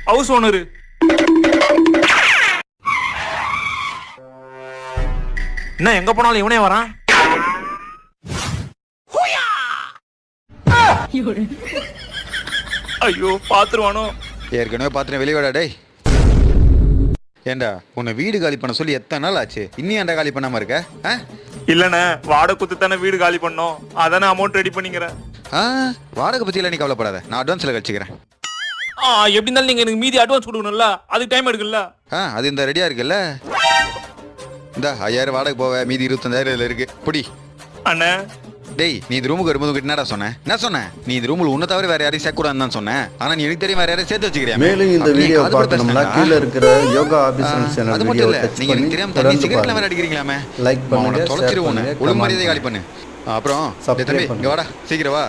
House owner. என்ன எங்க போனாலும் இவனே வரான். ஐயோ பாத்துருவானோ. ஏற்கனவே பாத்துறேன், வெளியே வாடா டேய். ஏண்டா உன்னை வீடு காலி பண்ண சொல்லி எத்தனை நாள் ஆச்சு, இன்னும் ஏன்டா காலி பண்ணாம இருக்க? இல்லண்ணே, வாடகை குத்து தானே வீடு காலி பண்ணோம், அதானே அமௌண்ட் ரெடி பண்ணிக்கிறேன். வாடகை பத்தி எல்லாம் நீ கவலைப்படாத, நான் அட்வான்ஸ்ல கழிச்சுக்கிறேன். எப்படி இருந்தாலும் நீங்க எனக்கு மீதி அட்வான்ஸ் கொடுக்கணும்ல, அதுக்கு டைம் எடுக்குல்ல. அது இந்த ரெடியா இருக்குல்ல. இந்த 5000 வாடகை போவ, மீதி 25,000 இருக்கு புடி. அண்ணே டேய், நீ இந்த ரூமுக்கு வரும்போது என்னடா சொன்னேன்? என்ன சொன்னேன்? நீ இந்த ரூமுல உன்னை தவிர வேற யாரையும் சேர்க்க கூடாதுன்னு தான் சொன்னேன். ஆனா நீ எனக்கு தெரியும் வேற யாரையும் சேர்த்து வச்சுக்கிறியா? மேலும் இந்த வீடியோ பார்க்கணும்னா கீழ இருக்கிற யோகா ஆபீசல் சேனல் வீடியோ டச் நீங்க பண்ணி தெரியாம தண்ணி சிகரெட்ல வேற அடிக்கிறீங்களாமே. லைக் பண்ணுங்க, தொலைச்சிருவோம். ஒழுங்கு மரியாதை காலி பண்ணு. அப்புறம் தம்பி இங்க வாடா, சீக்கிரம் வா.